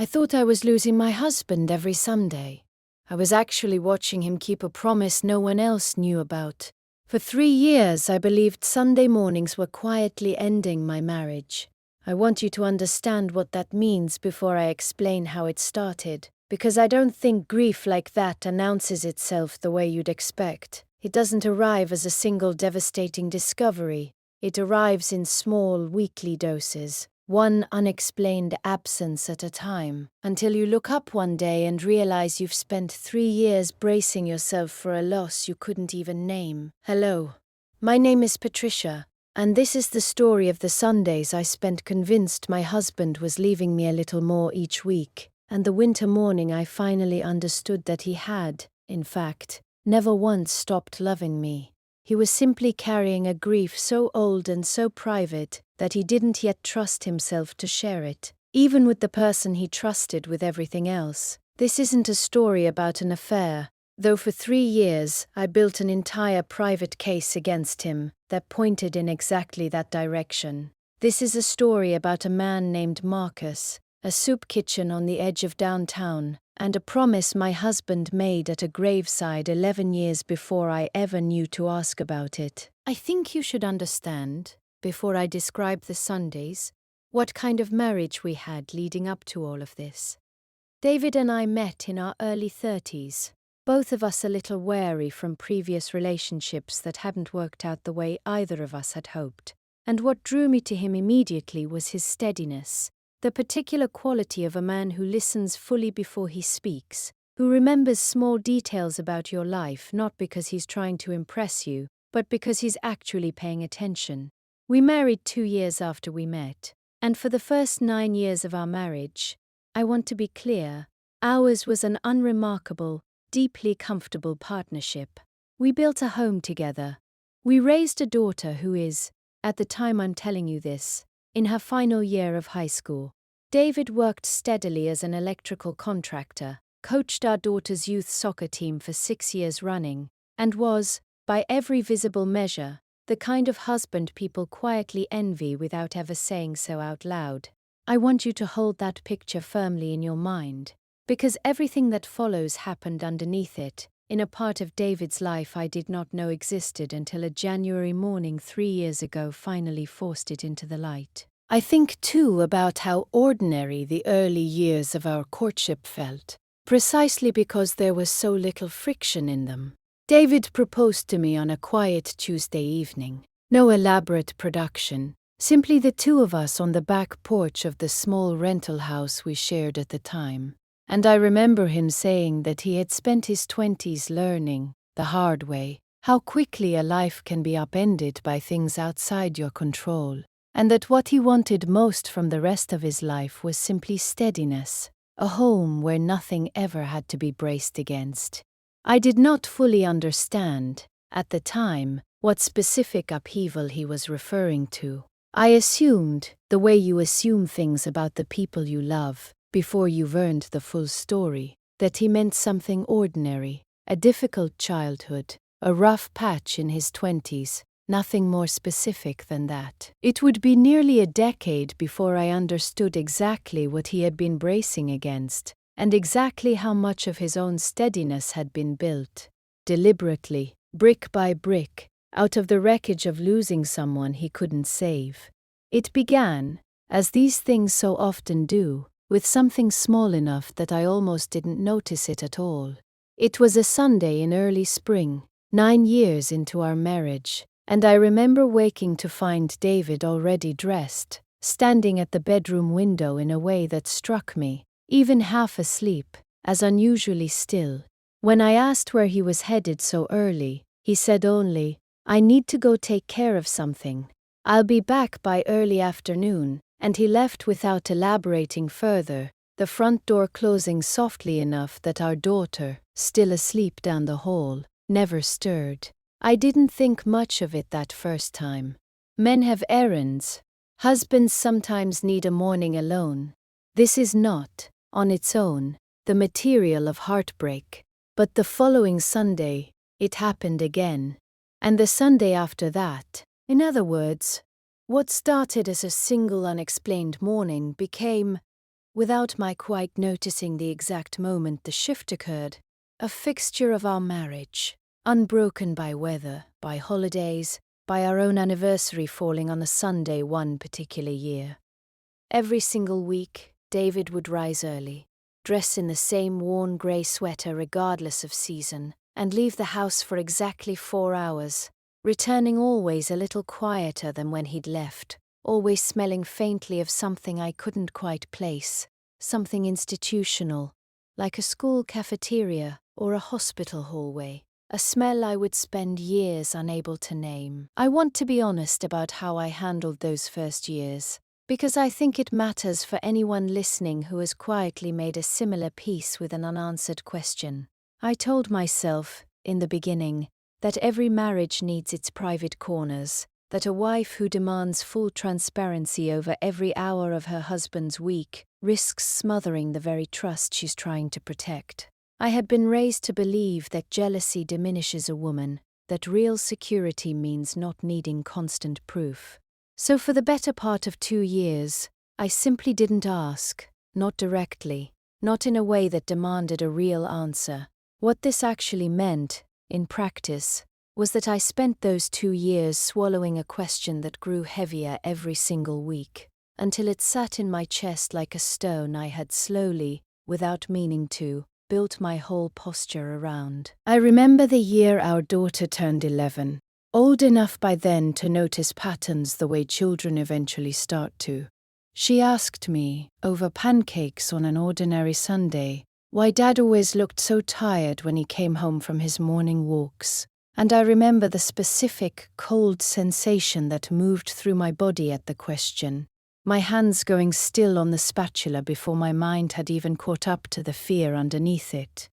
I thought I was losing my husband every Sunday. I was actually watching him keep a promise no one else knew about. For 3 years, I believed Sunday mornings were quietly ending my marriage. I want you to understand what that means before I explain how it started, because I don't think grief like that announces itself the way you'd expect. It doesn't arrive as a single devastating discovery. It arrives in small, weekly doses, one unexplained absence at a time, until you look up one day and realize you've spent 3 years bracing yourself for a loss you couldn't even name. Hello, my name is Patricia, and this is the story of the Sundays I spent convinced my husband was leaving me a little more each week, and the winter morning I finally understood that he had, in fact, never once stopped loving me. He was simply carrying a grief so old and so private that he didn't yet trust himself to share it, even with the person he trusted with everything else. This isn't a story about an affair, though for 3 years I built an entire private case against him that pointed in exactly that direction. This is a story about a man named Marcus, a soup kitchen on the edge of downtown, and a promise my husband made at a graveside 11 years before I ever knew to ask about it. I think you should understand, before I describe the Sundays, what kind of marriage we had leading up to all of this. David and I met in our early 30s, both of us a little wary from previous relationships that hadn't worked out the way either of us had hoped. And what drew me to him immediately was his steadiness, the particular quality of a man who listens fully before he speaks, who remembers small details about your life not because he's trying to impress you, but because he's actually paying attention. We married 2 years after we met, and for the first 9 years of our marriage, I want to be clear, ours was an unremarkable, deeply comfortable partnership. We built a home together. We raised a daughter who is, at the time I'm telling you this, in her final year of high school. David worked steadily as an electrical contractor, coached our daughter's youth soccer team for 6 years running, and was, by every visible measure, the kind of husband people quietly envy without ever saying so out loud. I want you to hold that picture firmly in your mind, because everything that follows happened underneath it, in a part of David's life I did not know existed until a January morning 3 years ago finally forced it into the light. I think, too, about how ordinary the early years of our courtship felt, precisely because there was so little friction in them. David proposed to me on a quiet Tuesday evening. No elaborate production, simply the two of us on the back porch of the small rental house we shared at the time. And I remember him saying that he had spent his 20s learning, the hard way, how quickly a life can be upended by things outside your control, and that what he wanted most from the rest of his life was simply steadiness, a home where nothing ever had to be braced against. I did not fully understand, at the time, what specific upheaval he was referring to. I assumed, the way you assume things about the people you love, before you've earned the full story, that he meant something ordinary, a difficult childhood, a rough patch in his 20s, nothing more specific than that. It would be nearly a decade before I understood exactly what he had been bracing against, and exactly how much of his own steadiness had been built, deliberately, brick by brick, out of the wreckage of losing someone he couldn't save. It began, as these things so often do, with something small enough that I almost didn't notice it at all. It was a Sunday in early spring, 9 years into our marriage, and I remember waking to find David already dressed, standing at the bedroom window in a way that struck me, even half asleep, as unusually still. When I asked where he was headed so early, he said only, "I need to go take care of something. I'll be back by early afternoon," and he left without elaborating further, the front door closing softly enough that our daughter, still asleep down the hall, never stirred. I didn't think much of it that first time. Men have errands. Husbands sometimes need a morning alone. This is not, on its own, the material of heartbreak. But the following Sunday, it happened again. And the Sunday after that. In other words, what started as a single unexplained morning became, without my quite noticing the exact moment the shift occurred, a fixture of our marriage, unbroken by weather, by holidays, by our own anniversary falling on a Sunday one particular year. Every single week, David would rise early, dress in the same worn grey sweater regardless of season, and leave the house for exactly 4 hours, returning always a little quieter than when he'd left, always smelling faintly of something I couldn't quite place, something institutional, like a school cafeteria or a hospital hallway, a smell I would spend years unable to name. I want to be honest about how I handled those first years, because I think it matters for anyone listening who has quietly made a similar peace with an unanswered question. I told myself, in the beginning, that every marriage needs its private corners, that a wife who demands full transparency over every hour of her husband's week risks smothering the very trust she's trying to protect. I had been raised to believe that jealousy diminishes a woman, that real security means not needing constant proof. So for the better part of 2 years, I simply didn't ask, not directly, not in a way that demanded a real answer. What this actually meant, in practice, was that I spent those 2 years swallowing a question that grew heavier every single week, until it sat in my chest like a stone I had slowly, without meaning to, built my whole posture around. I remember the year our daughter turned 11, old enough by then to notice patterns the way children eventually start to. She asked me, over pancakes on an ordinary Sunday, why Dad always looked so tired when he came home from his morning walks. And I remember the specific, cold sensation that moved through my body at the question, my hands going still on the spatula before my mind had even caught up to the fear underneath it.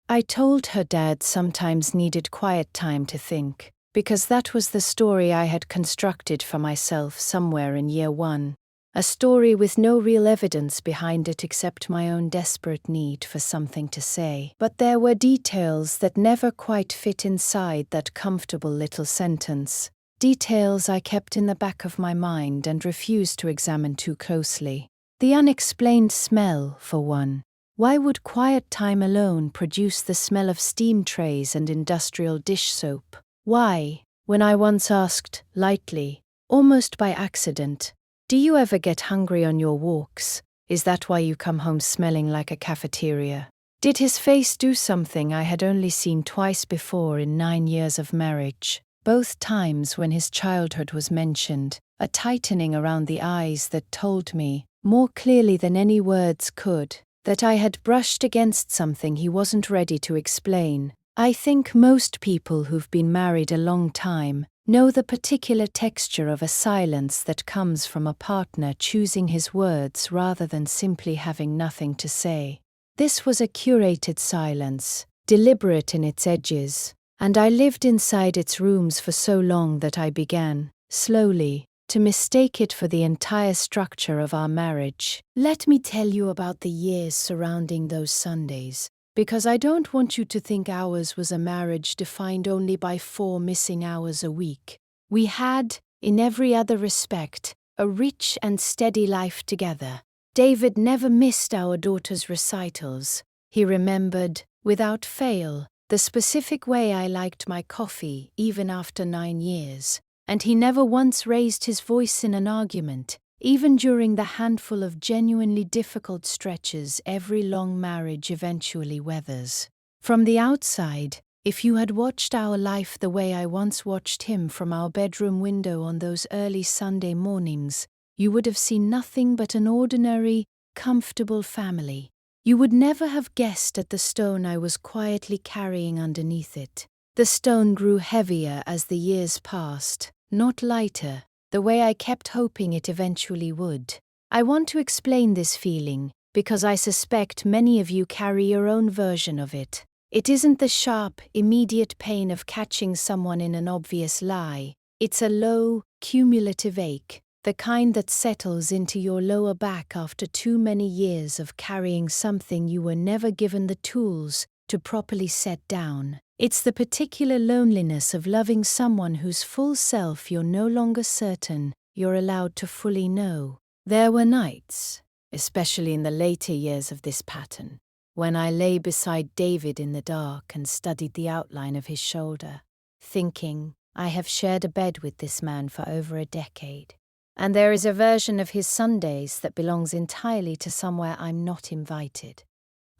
I told her Dad sometimes needed quiet time to think, because that was the story I had constructed for myself somewhere in year 1. A story with no real evidence behind it except my own desperate need for something to say. But there were details that never quite fit inside that comfortable little sentence. Details I kept in the back of my mind and refused to examine too closely. The unexplained smell, for one. Why would quiet time alone produce the smell of steam trays and industrial dish soap? Why, when I once asked, lightly, almost by accident, "Do you ever get hungry on your walks? Is that why you come home smelling like a cafeteria?" Did his face do something I had only seen twice before in 9 years of marriage? Both times when his childhood was mentioned, a tightening around the eyes that told me, more clearly than any words could, that I had brushed against something he wasn't ready to explain. I think most people who've been married a long time know the particular texture of a silence that comes from a partner choosing his words rather than simply having nothing to say. This was a curated silence, deliberate in its edges, and I lived inside its rooms for so long that I began, slowly, to mistake it for the entire structure of our marriage. Let me tell you about the years surrounding those Sundays, because I don't want you to think ours was a marriage defined only by 4 missing hours a week. We had, in every other respect, a rich and steady life together. David never missed our daughter's recitals. He remembered, without fail, the specific way I liked my coffee even after 9 years. And he never once raised his voice in an argument, even during the handful of genuinely difficult stretches every long marriage eventually weathers. From the outside, if you had watched our life the way I once watched him from our bedroom window on those early Sunday mornings, you would have seen nothing but an ordinary, comfortable family. You would never have guessed at the stone I was quietly carrying underneath it. The stone grew heavier as the years passed, not lighter, the way I kept hoping it eventually would. I want to explain this feeling, because I suspect many of you carry your own version of it. It isn't the sharp, immediate pain of catching someone in an obvious lie. It's a low, cumulative ache, the kind that settles into your lower back after too many years of carrying something you were never given the tools to properly set down. It's the particular loneliness of loving someone whose full self you're no longer certain you're allowed to fully know. There were nights, especially in the later years of this pattern, when I lay beside David in the dark and studied the outline of his shoulder, thinking, I have shared a bed with this man for over a decade, and there is a version of his Sundays that belongs entirely to somewhere I'm not invited.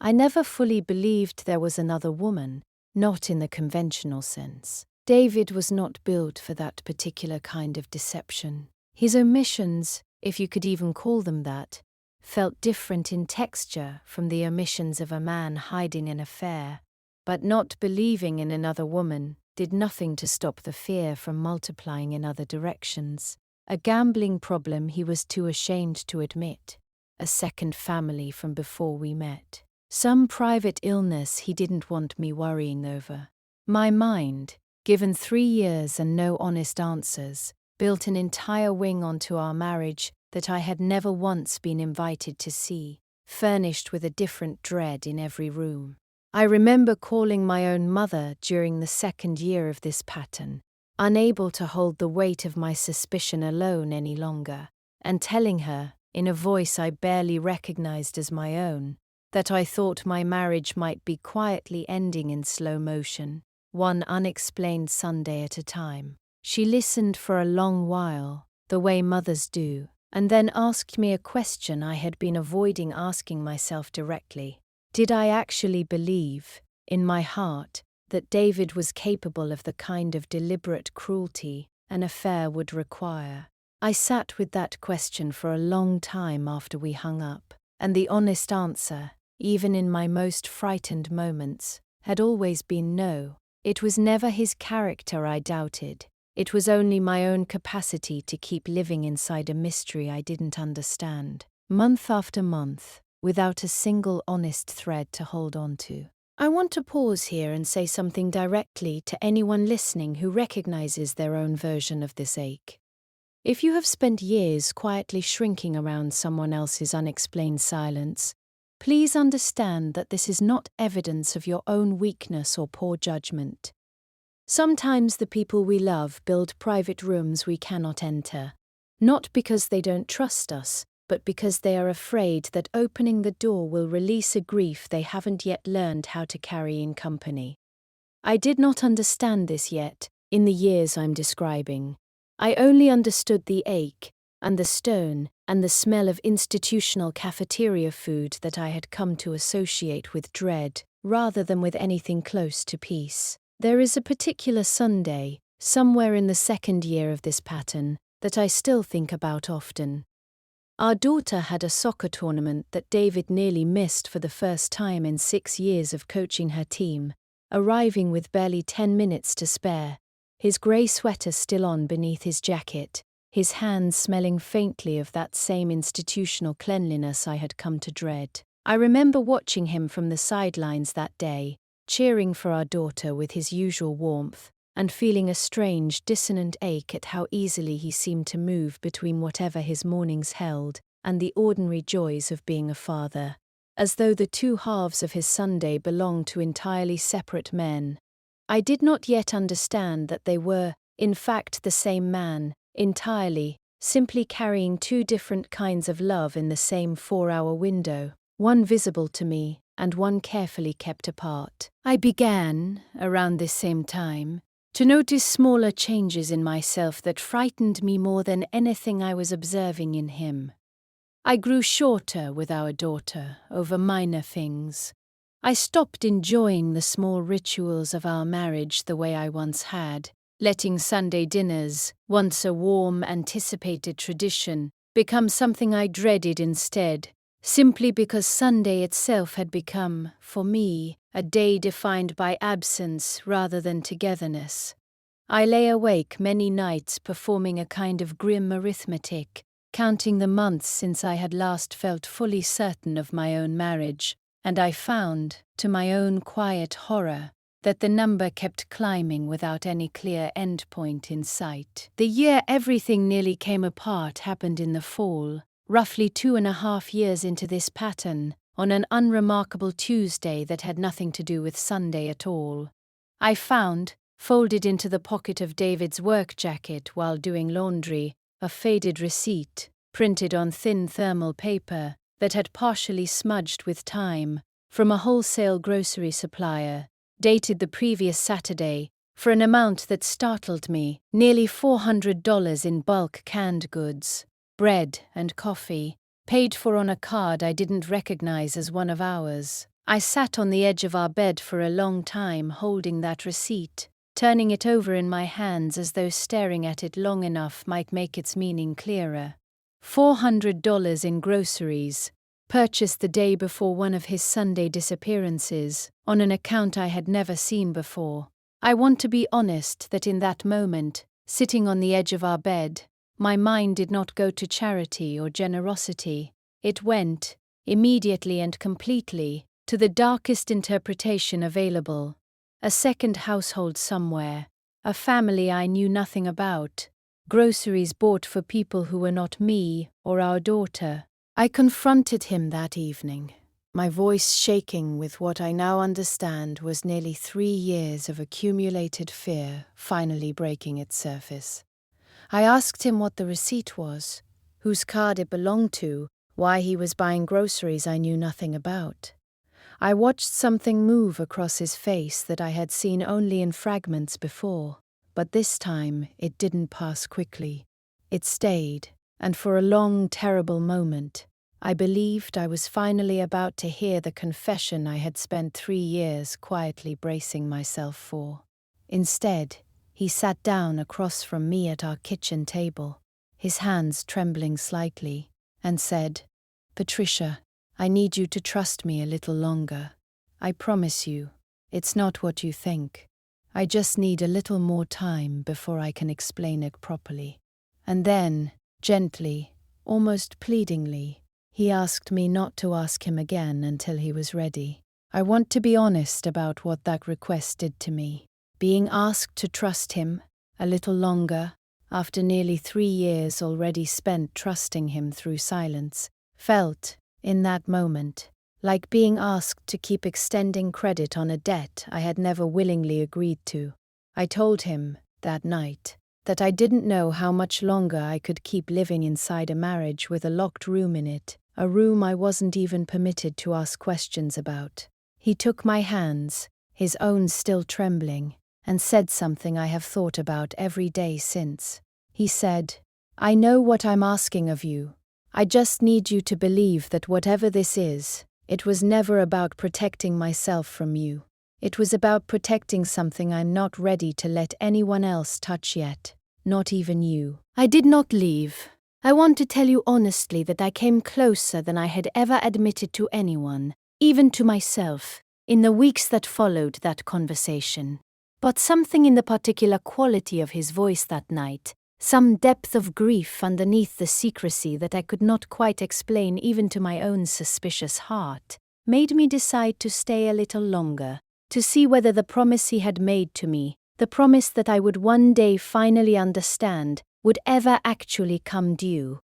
I never fully believed there was another woman, not in the conventional sense. David was not built for that particular kind of deception. His omissions, if you could even call them that, felt different in texture from the omissions of a man hiding an affair, but not believing in another woman did nothing to stop the fear from multiplying in other directions. A gambling problem he was too ashamed to admit, a second family from before we met, some private illness he didn't want me worrying over. My mind, given 3 years and no honest answers, built an entire wing onto our marriage that I had never once been invited to see, furnished with a different dread in every room. I remember calling my own mother during the 2nd year of this pattern, unable to hold the weight of my suspicion alone any longer, and telling her, in a voice I barely recognized as my own, that I thought my marriage might be quietly ending in slow motion, one unexplained Sunday at a time. She listened for a long while, the way mothers do, and then asked me a question I had been avoiding asking myself directly. Did I actually believe, in my heart, that David was capable of the kind of deliberate cruelty an affair would require? I sat with that question for a long time after we hung up, and the honest answer, even in my most frightened moments, had always been no. It was never his character I doubted. It was only my own capacity to keep living inside a mystery I didn't understand, month after month, without a single honest thread to hold on to. I want to pause here and say something directly to anyone listening who recognizes their own version of this ache. If you have spent years quietly shrinking around someone else's unexplained silence, please understand that this is not evidence of your own weakness or poor judgment. Sometimes the people we love build private rooms we cannot enter, not because they don't trust us, but because they are afraid that opening the door will release a grief they haven't yet learned how to carry in company. I did not understand this yet, in the years I'm describing. I only understood the ache, and the stone, and the smell of institutional cafeteria food that I had come to associate with dread, rather than with anything close to peace. There is a particular Sunday, somewhere in the 2nd year of this pattern, that I still think about often. Our daughter had a soccer tournament that David nearly missed for the first time in 6 years of coaching her team, arriving with barely 10 minutes to spare, his grey sweater still on beneath his jacket, his hands smelling faintly of that same institutional cleanliness I had come to dread. I remember watching him from the sidelines that day, cheering for our daughter with his usual warmth, and feeling a strange, dissonant ache at how easily he seemed to move between whatever his mornings held and the ordinary joys of being a father, as though the two halves of his Sunday belonged to entirely separate men. I did not yet understand that they were, in fact, the same man, entirely, simply carrying 2 different kinds of love in the same 4-hour window, one visible to me and one carefully kept apart. I began, around this same time, to notice smaller changes in myself that frightened me more than anything I was observing in him. I grew shorter with our daughter over minor things. I stopped enjoying the small rituals of our marriage the way I once had, letting Sunday dinners, once a warm, anticipated tradition, become something I dreaded instead, simply because Sunday itself had become, for me, a day defined by absence rather than togetherness. I lay awake many nights performing a kind of grim arithmetic, counting the months since I had last felt fully certain of my own marriage, and I found, to my own quiet horror, that the number kept climbing without any clear end point in sight. The year everything nearly came apart happened in the fall, roughly 2.5 years into this pattern, on an unremarkable Tuesday that had nothing to do with Sunday at all. I found, folded into the pocket of David's work jacket while doing laundry, a faded receipt, printed on thin thermal paper, that had partially smudged with time, from a wholesale grocery supplier, dated the previous Saturday, for an amount that startled me, nearly $400 in bulk canned goods, bread and coffee, paid for on a card I didn't recognize as one of ours. I sat on the edge of our bed for a long time holding that receipt, turning it over in my hands as though staring at it long enough might make its meaning clearer. $400 in groceries, purchased the day before one of his Sunday disappearances, on an account I had never seen before. I want to be honest that in that moment, sitting on the edge of our bed, my mind did not go to charity or generosity. It went, immediately and completely, to the darkest interpretation available. A second household somewhere, a family I knew nothing about, groceries bought for people who were not me or our daughter. I confronted him that evening, my voice shaking with what I now understand was nearly 3 years of accumulated fear finally breaking its surface. I asked him what the receipt was, whose card it belonged to, why he was buying groceries I knew nothing about. I watched something move across his face that I had seen only in fragments before, but this time it didn't pass quickly. It stayed, and for a long, terrible moment, I believed I was finally about to hear the confession I had spent 3 years quietly bracing myself for. Instead, he sat down across from me at our kitchen table, his hands trembling slightly, and said, "Patricia, I need you to trust me a little longer. I promise you, it's not what you think. I just need a little more time before I can explain it properly." And then, gently, almost pleadingly, he asked me not to ask him again until he was ready. I want to be honest about what that request did to me. Being asked to trust him a little longer, after nearly 3 years already spent trusting him through silence, felt, in that moment, like being asked to keep extending credit on a debt I had never willingly agreed to. I told him, that night, that I didn't know how much longer I could keep living inside a marriage with a locked room in it, a room I wasn't even permitted to ask questions about. He took my hands, his own still trembling, and said something I have thought about every day since. He said, "I know what I'm asking of you. I just need you to believe that whatever this is, it was never about protecting myself from you. It was about protecting something I'm not ready to let anyone else touch yet, not even you." I did not leave. I want to tell you honestly that I came closer than I had ever admitted to anyone, even to myself, in the weeks that followed that conversation. But something in the particular quality of his voice that night, some depth of grief underneath the secrecy that I could not quite explain even to my own suspicious heart, made me decide to stay a little longer, to see whether the promise he had made to me, the promise that I would one day finally understand, would ever actually come due.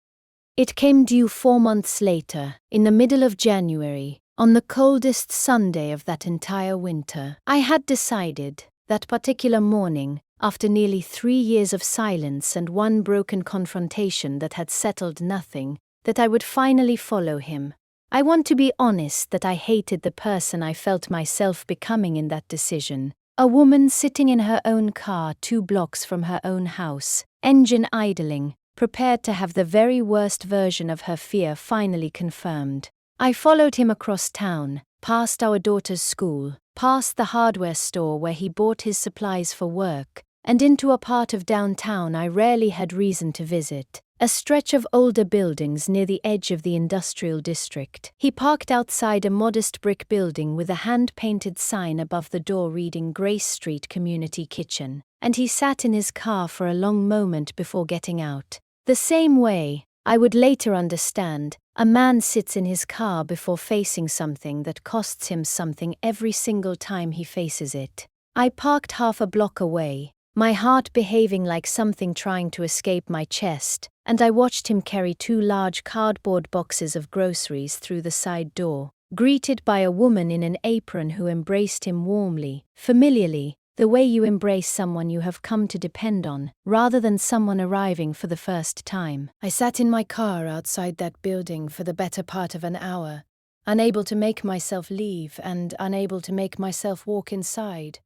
It came due 4 months later, in the middle of January, on the coldest Sunday of that entire winter. I had decided, that particular morning, after nearly 3 years of silence and one broken confrontation that had settled nothing, that I would finally follow him. I want to be honest that I hated the person I felt myself becoming in that decision. A woman sitting in her own car 2 blocks from her own house, engine idling, prepared to have the very worst version of her fear finally confirmed. I followed him across town, past our daughter's school, past the hardware store where he bought his supplies for work, and into a part of downtown I rarely had reason to visit, a stretch of older buildings near the edge of the industrial district. He parked outside a modest brick building with a hand-painted sign above the door reading Grace Street Community Kitchen, and he sat in his car for a long moment before getting out. The same way, I would later understand, a man sits in his car before facing something that costs him something every single time he faces it. I parked half a block away, my heart behaving like something trying to escape my chest, and I watched him carry 2 large cardboard boxes of groceries through the side door, greeted by a woman in an apron who embraced him warmly, familiarly, The way you embrace someone you have come to depend on, rather than someone arriving for the first time. I sat in my car outside that building for the better part of an hour, unable to make myself leave and unable to make myself walk inside.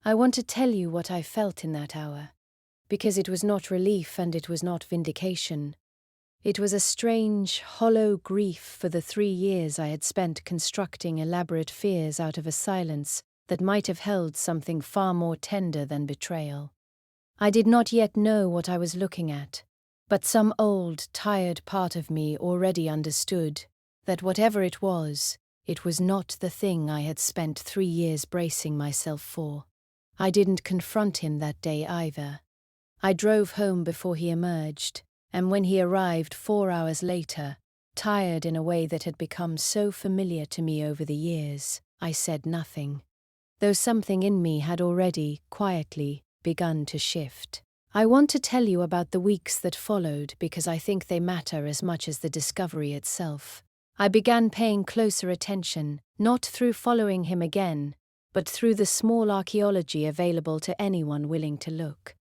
I want to tell you what I felt in that hour, because it was not relief and it was not vindication. It was a strange, hollow grief for the 3 years I had spent constructing elaborate fears out of a silence that might have held something far more tender than betrayal. I did not yet know what I was looking at, but some old, tired part of me already understood that whatever it was not the thing I had spent 3 years bracing myself for. I didn't confront him that day either. I drove home before he emerged, and when he arrived 4 hours later, tired in a way that had become so familiar to me over the years, I said nothing, though something in me had already, quietly, begun to shift. I want to tell you about the weeks that followed because I think they matter as much as the discovery itself. I began paying closer attention, not through following him again, but through the small archaeology available to anyone willing to look.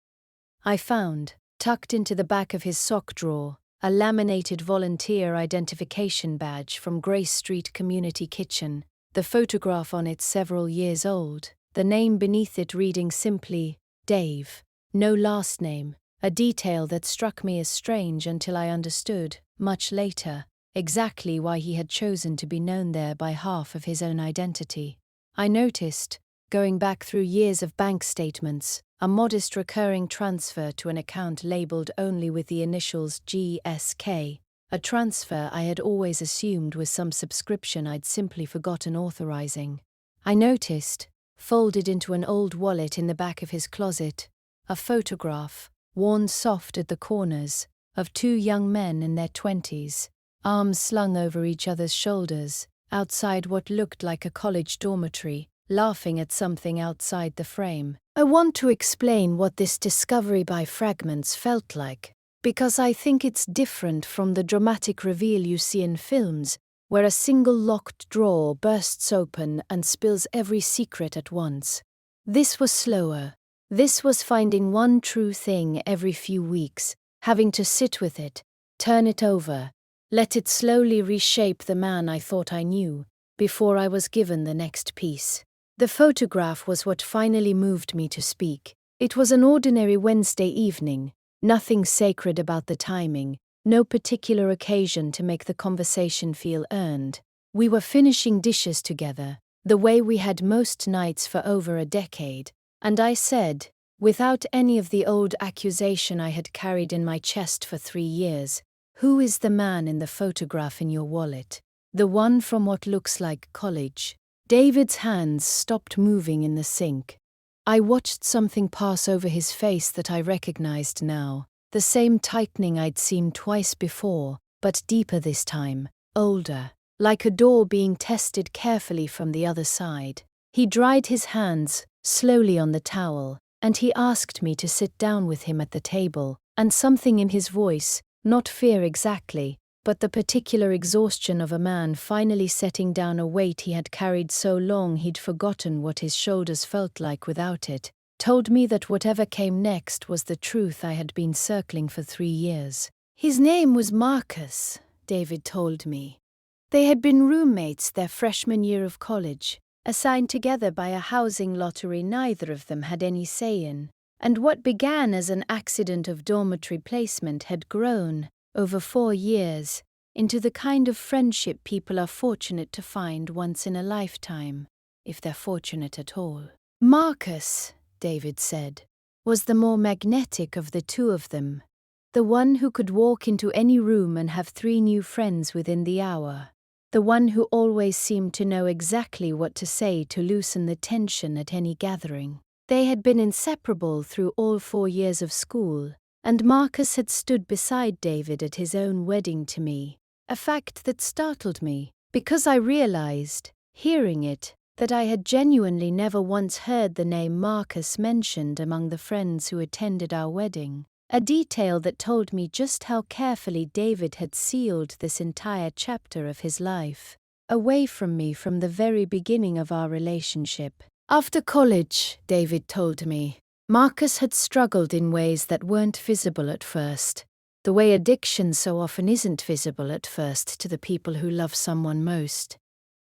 I found, tucked into the back of his sock drawer, a laminated volunteer identification badge from Grace Street Community Kitchen, the photograph on it several years old, the name beneath it reading simply, Dave, no last name, a detail that struck me as strange until I understood, much later, exactly why he had chosen to be known there by half of his own identity. I noticed, going back through years of bank statements, a modest recurring transfer to an account labeled only with the initials GSK, a transfer I had always assumed was some subscription I'd simply forgotten authorizing. I noticed, folded into an old wallet in the back of his closet, a photograph, worn soft at the corners, of 2 young men in their 20s, arms slung over each other's shoulders, outside what looked like a college dormitory, laughing at something outside the frame. I want to explain what this discovery by fragments felt like, because I think it's different from the dramatic reveal you see in films, where a single locked drawer bursts open and spills every secret at once. This was slower. This was finding one true thing every few weeks, having to sit with it, turn it over, let it slowly reshape the man I thought I knew, before I was given the next piece. The photograph was what finally moved me to speak. It was an ordinary Wednesday evening, nothing sacred about the timing, no particular occasion to make the conversation feel earned. We were finishing dishes together, the way we had most nights for over a decade, and I said, without any of the old accusation I had carried in my chest for 3 years, "Who is the man in the photograph in your wallet? The one from what looks like college?" David's hands stopped moving in the sink. I watched something pass over his face that I recognized now, the same tightening I'd seen twice before, but deeper this time, older, like a door being tested carefully from the other side. He dried his hands slowly on the towel, and he asked me to sit down with him at the table, and something in his voice, not fear exactly, but the particular exhaustion of a man finally setting down a weight he had carried so long he'd forgotten what his shoulders felt like without it, told me that whatever came next was the truth I had been circling for 3 years. His name was Marcus, David told me. They had been roommates their freshman year of college, assigned together by a housing lottery neither of them had any say in, and what began as an accident of dormitory placement had grown, over 4 years, into the kind of friendship people are fortunate to find once in a lifetime, if they're fortunate at all. Marcus, David said, was the more magnetic of the 2 of them, the one who could walk into any room and have 3 new friends within the hour, the one who always seemed to know exactly what to say to loosen the tension at any gathering. They had been inseparable through all 4 years of school, and Marcus had stood beside David at his own wedding to me, a fact that startled me, because I realized, hearing it, that I had genuinely never once heard the name Marcus mentioned among the friends who attended our wedding, a detail that told me just how carefully David had sealed this entire chapter of his life, away from me from the very beginning of our relationship. After college, David told me, Marcus had struggled in ways that weren't visible at first, the way addiction so often isn't visible at first to the people who love someone most.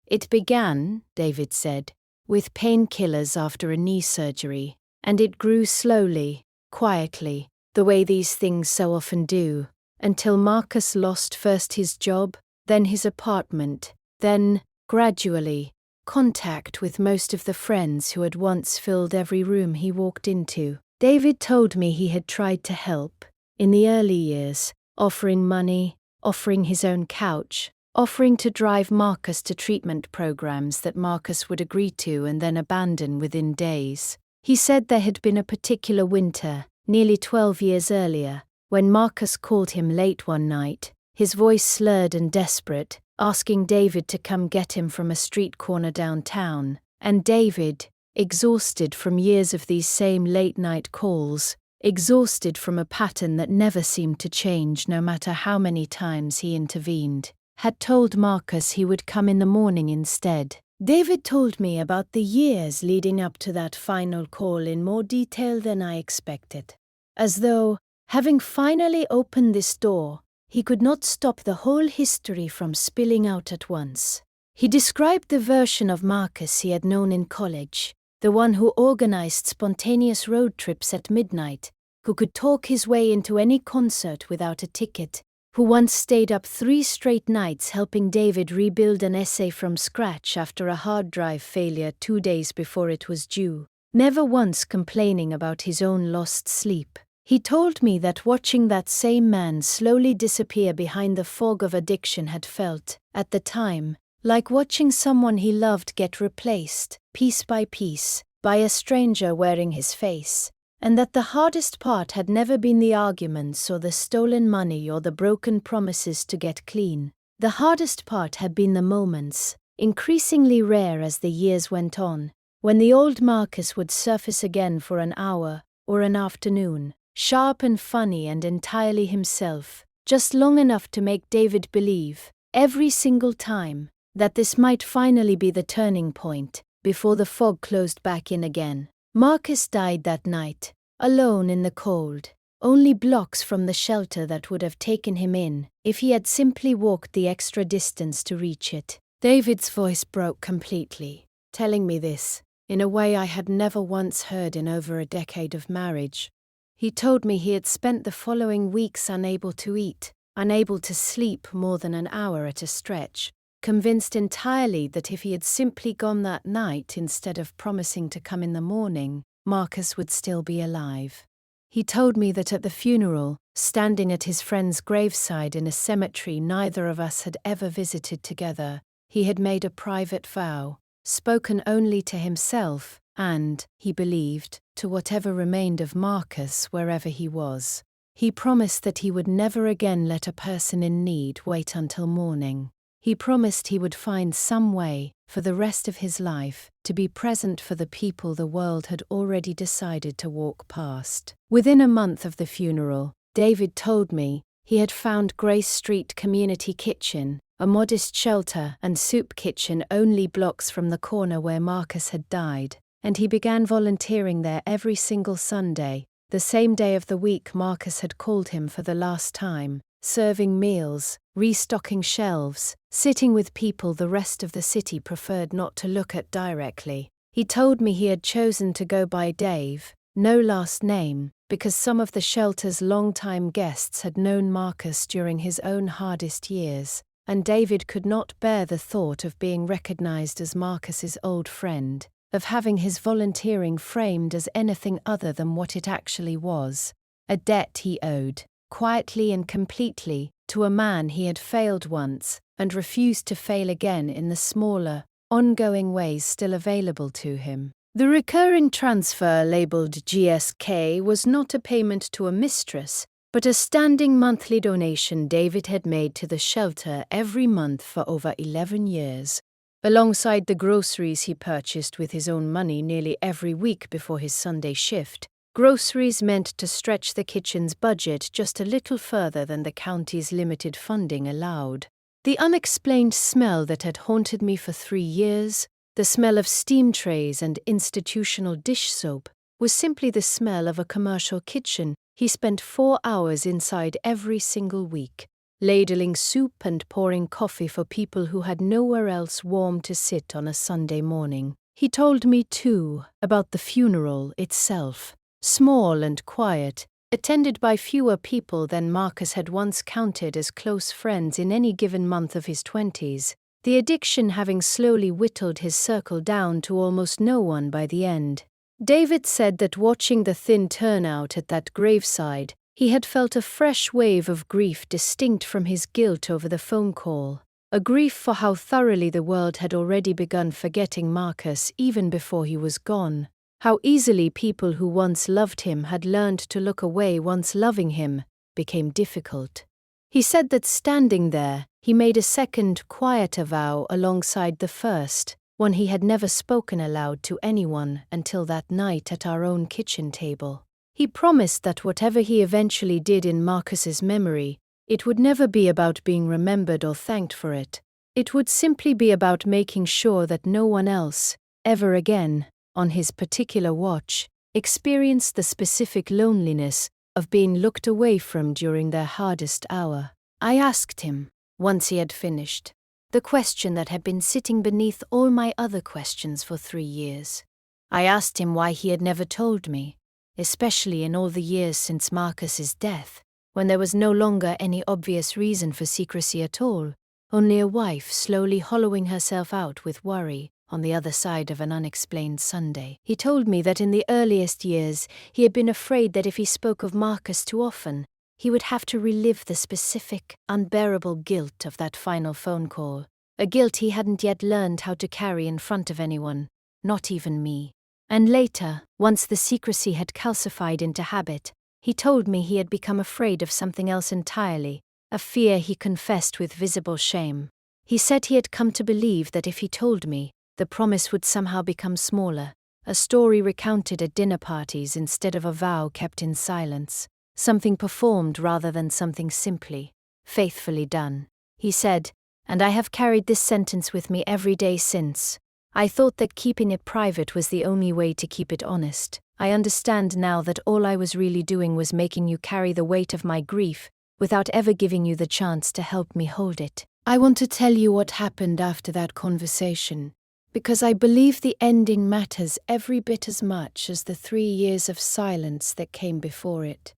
It began, David said, with painkillers after a knee surgery, and it grew slowly, quietly, the way these things so often do, until Marcus lost first his job, then his apartment, then, gradually, contact with most of the friends who had once filled every room he walked into. David told me he had tried to help, in the early years, offering money, offering his own couch, offering to drive Marcus to treatment programs that Marcus would agree to and then abandon within days. He said there had been a particular winter, nearly 12 years earlier, when Marcus called him late one night, his voice slurred and desperate, asking David to come get him from a street corner downtown, and David, exhausted from years of these same late-night calls, exhausted from a pattern that never seemed to change no matter how many times he intervened, had told Marcus he would come in the morning instead. David told me about the years leading up to that final call in more detail than I expected, as though, having finally opened this door, he could not stop the whole history from spilling out at once. He described the version of Marcus he had known in college, the one who organized spontaneous road trips at midnight, who could talk his way into any concert without a ticket, who once stayed up 3 straight nights helping David rebuild an essay from scratch after a hard drive failure 2 days before it was due, never once complaining about his own lost sleep. He told me that watching that same man slowly disappear behind the fog of addiction had felt, at the time, like watching someone he loved get replaced, piece by piece, by a stranger wearing his face, and that the hardest part had never been the arguments or the stolen money or the broken promises to get clean. The hardest part had been the moments, increasingly rare as the years went on, when the old Marcus would surface again for an hour or an afternoon, sharp and funny and entirely himself, just long enough to make David believe, every single time, that this might finally be the turning point, before the fog closed back in again. Marcus died that night, alone in the cold, only blocks from the shelter that would have taken him in, if he had simply walked the extra distance to reach it. David's voice broke completely, telling me this, in a way I had never once heard in over a decade of marriage. He told me he had spent the following weeks unable to eat, unable to sleep more than an hour at a stretch, convinced entirely that if he had simply gone that night instead of promising to come in the morning, Marcus would still be alive. He told me that at the funeral, standing at his friend's graveside in a cemetery neither of us had ever visited together, he had made a private vow, spoken only to himself, and, he believed, to whatever remained of Marcus wherever he was. He promised that he would never again let a person in need wait until morning. He promised he would find some way, for the rest of his life, to be present for the people the world had already decided to walk past. Within a month of the funeral, David told me he had found Grace Street Community Kitchen, a modest shelter and soup kitchen only blocks from the corner where Marcus had died, and he began volunteering there every single Sunday, the same day of the week Marcus had called him for the last time, serving meals, restocking shelves, sitting with people the rest of the city preferred not to look at directly. He told me he had chosen to go by Dave, no last name, because some of the shelter's longtime guests had known Marcus during his own hardest years, and David could not bear the thought of being recognized as Marcus's old friend, of having his volunteering framed as anything other than what it actually was, a debt he owed, quietly and completely, to a man he had failed once and refused to fail again in the smaller, ongoing ways still available to him. The recurring transfer labeled GSK was not a payment to a mistress, but a standing monthly donation David had made to the shelter every month for over 11 years. Alongside the groceries he purchased with his own money nearly every week before his Sunday shift, groceries meant to stretch the kitchen's budget just a little further than the county's limited funding allowed. The unexplained smell that had haunted me for 3 years, The smell of steam trays and institutional dish soap was simply the smell of a commercial kitchen he spent 4 hours inside every single week, ladling soup and pouring coffee for people who had nowhere else warm to sit on a Sunday morning. He told me, too, about the funeral itself, small and quiet, attended by fewer people than Marcus had once counted as close friends in any given month of his 20s, the addiction having slowly whittled his circle down to almost no one by the end. David said that watching the thin turnout at that graveside, he had felt a fresh wave of grief distinct from his guilt over the phone call, a grief for how thoroughly the world had already begun forgetting Marcus even before he was gone, how easily people who once loved him had learned to look away once loving him became difficult. He said that standing there, he made a second, quieter vow alongside the first, one he had never spoken aloud to anyone until that night at our own kitchen table. He promised that whatever he eventually did in Marcus's memory, it would never be about being remembered or thanked for it. It would simply be about making sure that no one else, ever again, on his particular watch, experienced the specific loneliness of being looked away from during their hardest hour. I asked him, once he had finished, the question that had been sitting beneath all my other questions for 3 years. I asked him why he had never told me, especially in all the years since Marcus's death, when there was no longer any obvious reason for secrecy at all, only a wife slowly hollowing herself out with worry on the other side of an unexplained Sunday. He told me that in the earliest years he had been afraid that if he spoke of Marcus too often, he would have to relive the specific, unbearable guilt of that final phone call, a guilt he hadn't yet learned how to carry in front of anyone, not even me. And later, once the secrecy had calcified into habit, he told me he had become afraid of something else entirely, a fear he confessed with visible shame. He said he had come to believe that if he told me, the promise would somehow become smaller, a story recounted at dinner parties instead of a vow kept in silence, something performed rather than something simply, faithfully done. He said, and I have carried this sentence with me every day since. I thought that keeping it private was the only way to keep it honest. I understand now that all I was really doing was making you carry the weight of my grief without ever giving you the chance to help me hold it. I want to tell you what happened after that conversation, because I believe the ending matters every bit as much as the 3 years of silence that came before it.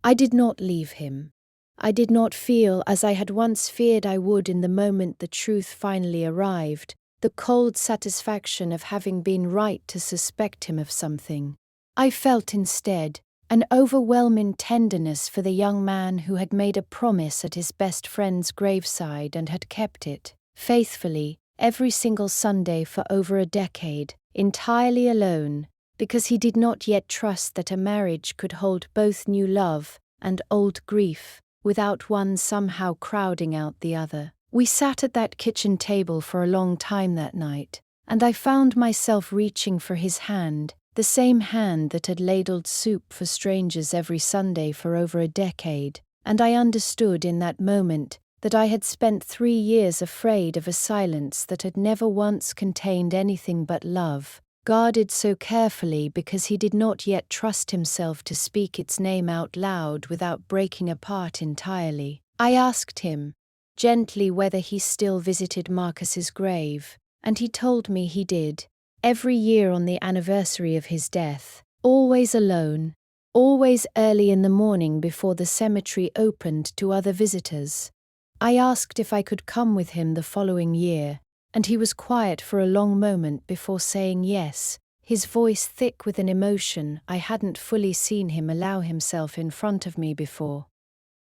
I did not leave him. I did not feel as I had once feared I would in the moment the truth finally arrived, the cold satisfaction of having been right to suspect him of something. I felt instead an overwhelming tenderness for the young man who had made a promise at his best friend's graveside and had kept it, faithfully, every single Sunday for over a decade, entirely alone, because he did not yet trust that a marriage could hold both new love and old grief, without one somehow crowding out the other. We sat at that kitchen table for a long time that night, and I found myself reaching for his hand, the same hand that had ladled soup for strangers every Sunday for over a decade, and I understood in that moment that I had spent 3 years afraid of a silence that had never once contained anything but love, guarded so carefully because he did not yet trust himself to speak its name out loud without breaking apart entirely. I asked him, gently, whether he still visited Marcus's grave, and he told me he did, every year on the anniversary of his death, always alone, always early in the morning before the cemetery opened to other visitors. I asked if I could come with him the following year, and he was quiet for a long moment before saying yes, his voice thick with an emotion I hadn't fully seen him allow himself in front of me before.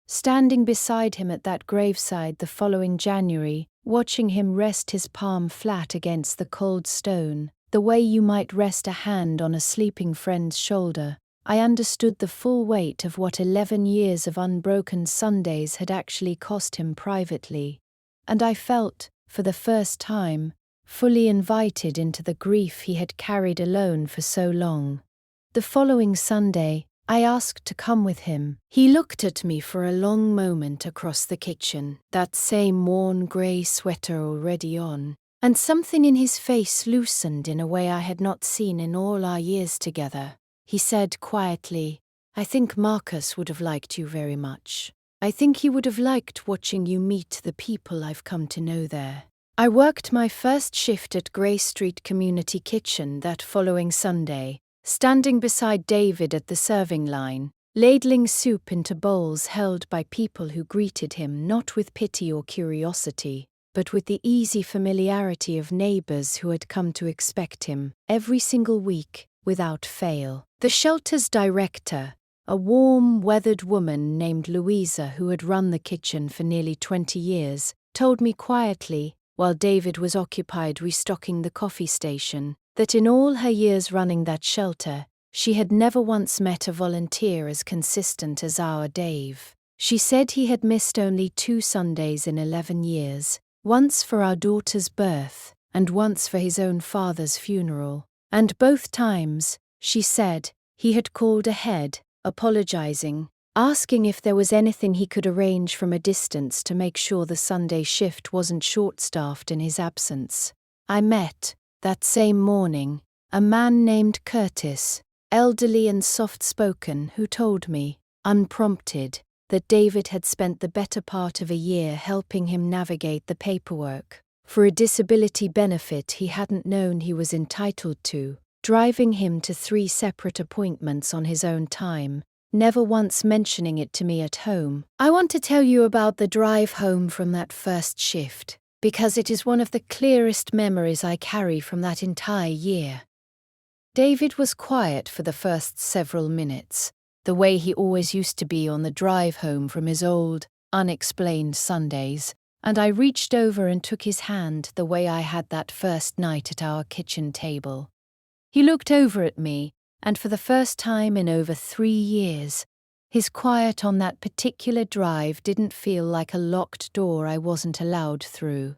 Standing beside him at that graveside the following January, watching him rest his palm flat against the cold stone, the way you might rest a hand on a sleeping friend's shoulder, I understood the full weight of what 11 years of unbroken Sundays had actually cost him privately, and I felt, for the first time, fully invited into the grief he had carried alone for so long. The following Sunday, I asked to come with him. He looked at me for a long moment across the kitchen, that same worn grey sweater already on, and something in his face loosened in a way I had not seen in all our years together. He said quietly, "I think Marcus would have liked you very much. I think he would have liked watching you meet the people I've come to know there." I worked my first shift at Grey Street Community Kitchen that following Sunday, standing beside David at the serving line, ladling soup into bowls held by people who greeted him not with pity or curiosity, but with the easy familiarity of neighbors who had come to expect him every single week, without fail. The shelter's director, a warm, weathered woman named Louisa who had run the kitchen for nearly 20 years, told me quietly, while David was occupied restocking the coffee station, that in all her years running that shelter, she had never once met a volunteer as consistent as our Dave. She said he had missed only 2 Sundays in 11 years, once for our daughter's birth, and once for his own father's funeral. And both times, she said, he had called ahead, apologizing, asking if there was anything he could arrange from a distance to make sure the Sunday shift wasn't short-staffed in his absence. I met, that same morning, a man named Curtis, elderly and soft-spoken, who told me, unprompted, that David had spent the better part of a year helping him navigate the paperwork for a disability benefit he hadn't known he was entitled to, driving him to 3 separate appointments on his own time, never once mentioning it to me at home. I want to tell you about the drive home from that first shift, because it is one of the clearest memories I carry from that entire year. David was quiet for the first several minutes, the way he always used to be on the drive home from his old, unexplained Sundays, and I reached over and took his hand the way I had that first night at our kitchen table. He looked over at me, and for the first time in over 3 years, his quiet on that particular drive didn't feel like a locked door I wasn't allowed through.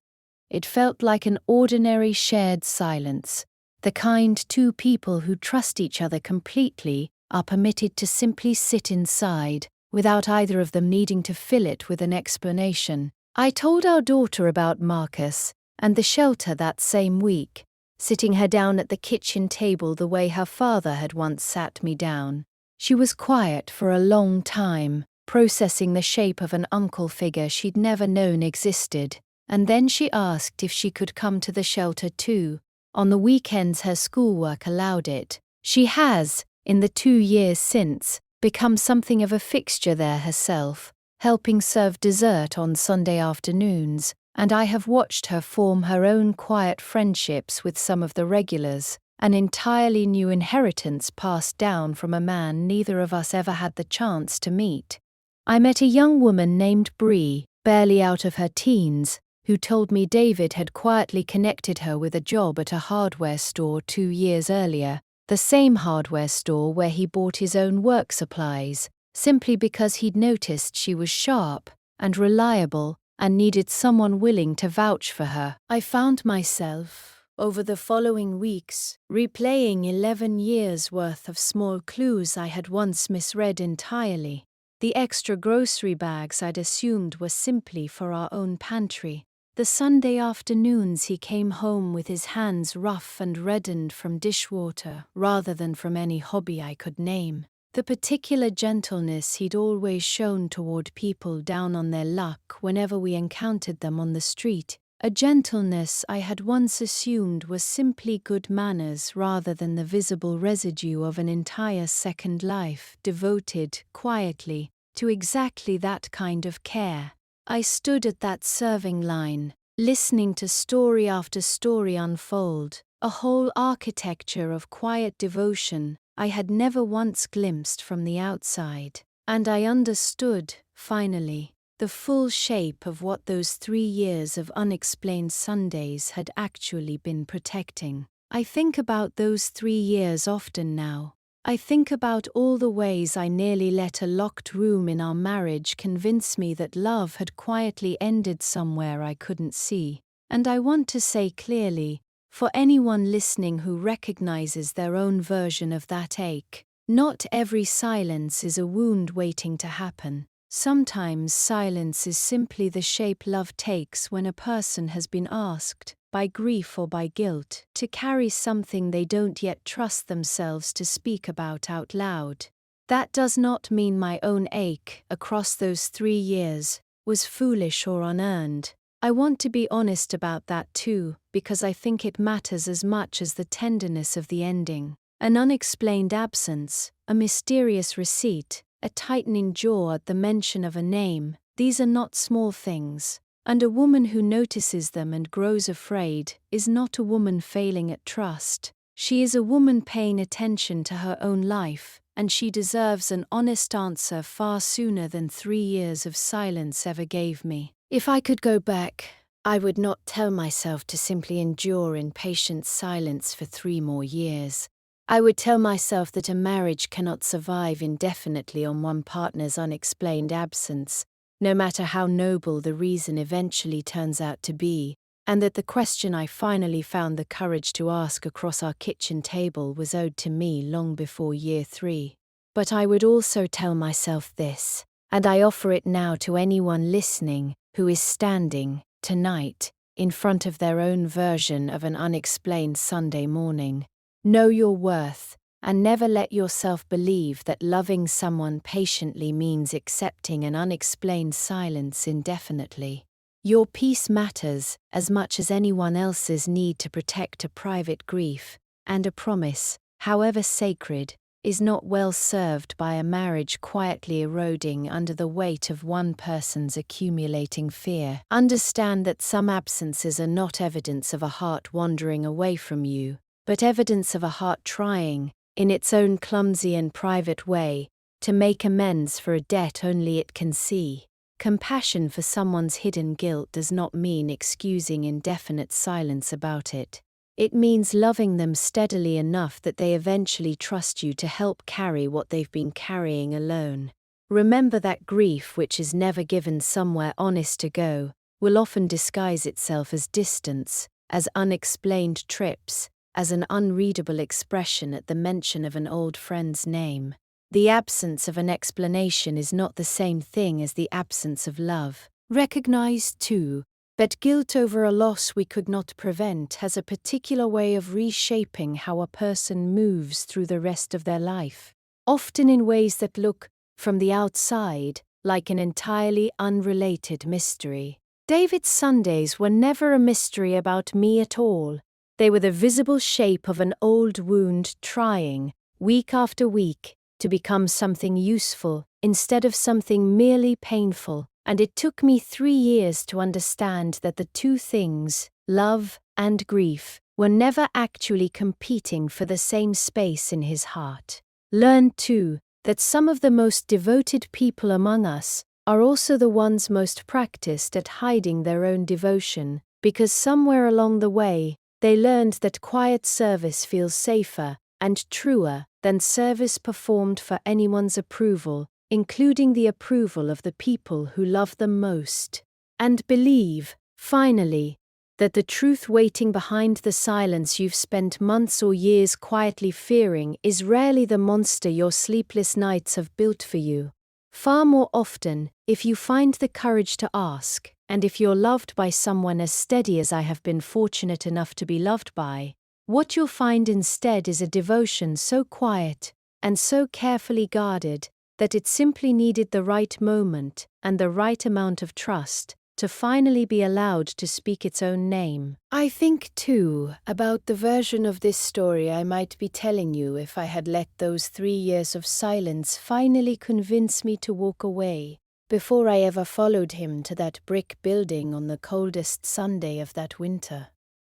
It felt like an ordinary shared silence, the kind 2 people who trust each other completely are permitted to simply sit inside, without either of them needing to fill it with an explanation. I told our daughter about Marcus and the shelter that same week, sitting her down at the kitchen table the way her father had once sat me down. She was quiet for a long time, processing the shape of an uncle figure she'd never known existed, and then she asked if she could come to the shelter too. On the weekends her schoolwork allowed it. She has, in the 2 years since, become something of a fixture there herself, helping serve dessert on Sunday afternoons, and I have watched her form her own quiet friendships with some of the regulars, an entirely new inheritance passed down from a man neither of us ever had the chance to meet. I met a young woman named Bree, barely out of her teens, who told me David had quietly connected her with a job at a hardware store 2 years earlier, the same hardware store where he bought his own work supplies, simply because he'd noticed she was sharp and reliable and needed someone willing to vouch for her. I found myself, over the following weeks, replaying 11 years' worth of small clues I had once misread entirely. The extra grocery bags I'd assumed were simply for our own pantry. The Sunday afternoons he came home with his hands rough and reddened from dishwater rather than from any hobby I could name. The particular gentleness he'd always shown toward people down on their luck whenever we encountered them on the street, a gentleness I had once assumed was simply good manners rather than the visible residue of an entire second life devoted, quietly, to exactly that kind of care. I stood at that serving line, listening to story after story unfold, a whole architecture of quiet devotion I had never once glimpsed from the outside, and I understood, finally, the full shape of what those 3 years of unexplained Sundays had actually been protecting. I think about those 3 years often now. I think about all the ways I nearly let a locked room in our marriage convince me that love had quietly ended somewhere I couldn't see, and I want to say clearly, for anyone listening who recognizes their own version of that ache, not every silence is a wound waiting to happen. Sometimes silence is simply the shape love takes when a person has been asked, by grief or by guilt, to carry something they don't yet trust themselves to speak about out loud. That does not mean my own ache across those 3 years was foolish or unearned. I want to be honest about that too, because I think it matters as much as the tenderness of the ending. An unexplained absence, a mysterious receipt, a tightening jaw at the mention of a name, these are not small things. And a woman who notices them and grows afraid is not a woman failing at trust. She is a woman paying attention to her own life, and she deserves an honest answer far sooner than 3 years of silence ever gave me. If I could go back, I would not tell myself to simply endure in patient silence for 3 more years. I would tell myself that a marriage cannot survive indefinitely on one partner's unexplained absence, no matter how noble the reason eventually turns out to be, and that the question I finally found the courage to ask across our kitchen table was owed to me long before year 3. But I would also tell myself this, and I offer it now to anyone listening who is standing, tonight, in front of their own version of an unexplained Sunday morning. Know your worth, and never let yourself believe that loving someone patiently means accepting an unexplained silence indefinitely. Your peace matters as much as anyone else's need to protect a private grief, and a promise, however sacred, is not well served by a marriage quietly eroding under the weight of one person's accumulating fear. Understand that some absences are not evidence of a heart wandering away from you, but evidence of a heart trying, in its own clumsy and private way, to make amends for a debt only it can see. Compassion for someone's hidden guilt does not mean excusing indefinite silence about it. It means loving them steadily enough that they eventually trust you to help carry what they've been carrying alone. Remember that grief which is never given somewhere honest to go, will often disguise itself as distance, as unexplained trips, as an unreadable expression at the mention of an old friend's name. The absence of an explanation is not the same thing as the absence of love. Recognize, too, that guilt over a loss we could not prevent has a particular way of reshaping how a person moves through the rest of their life, often in ways that look, from the outside, like an entirely unrelated mystery. David's Sundays were never a mystery about me at all. They were the visible shape of an old wound trying, week after week, to become something useful instead of something merely painful. And it took me 3 years to understand that the two things, love and grief, were never actually competing for the same space in his heart. Learn, too, that some of the most devoted people among us are also the ones most practiced at hiding their own devotion, because somewhere along the way, they learned that quiet service feels safer and truer than service performed for anyone's approval, including the approval of the people who love them most. And believe, finally, that the truth waiting behind the silence you've spent months or years quietly fearing is rarely the monster your sleepless nights have built for you. Far more often, if you find the courage to ask, and if you're loved by someone as steady as I have been fortunate enough to be loved by, what you'll find instead is a devotion so quiet and so carefully guarded that it simply needed the right moment and the right amount of trust to finally be allowed to speak its own name. I think, too, about the version of this story I might be telling you if I had let those 3 years of silence finally convince me to walk away, before I ever followed him to that brick building on the coldest Sunday of that winter.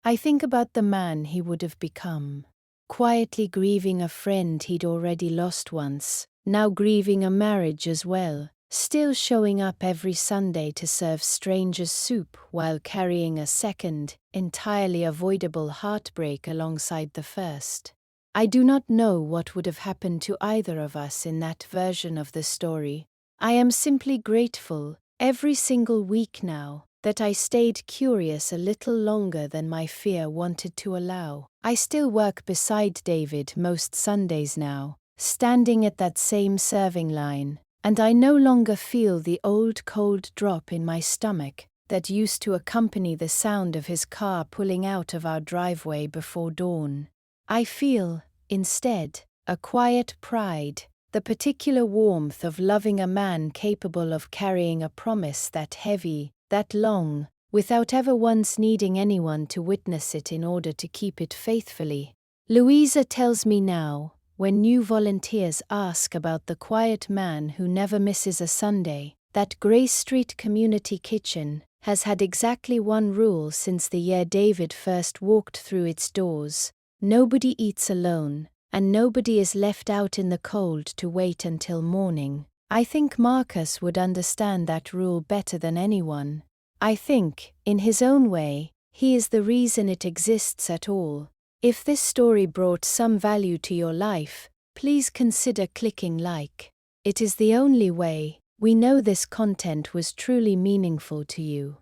I think about the man he would have become, quietly grieving a friend he'd already lost once, now grieving a marriage as well, still showing up every Sunday to serve strangers soup while carrying a second, entirely avoidable heartbreak alongside the first. I do not know what would have happened to either of us in that version of the story. I am simply grateful, every single week now, that I stayed curious a little longer than my fear wanted to allow. I still work beside David most Sundays now, standing at that same serving line, and I no longer feel the old cold drop in my stomach that used to accompany the sound of his car pulling out of our driveway before dawn. I feel, instead, a quiet pride, the particular warmth of loving a man capable of carrying a promise that heavy, that long, without ever once needing anyone to witness it in order to keep it faithfully. Louisa tells me now, when new volunteers ask about the quiet man who never misses a Sunday, that Grace Street Community Kitchen has had exactly one rule since the year David first walked through its doors: nobody eats alone, and nobody is left out in the cold to wait until morning. I think Marcus would understand that rule better than anyone. I think, in his own way, he is the reason it exists at all. If this story brought some value to your life, please consider clicking like. It is the only way we know this content was truly meaningful to you.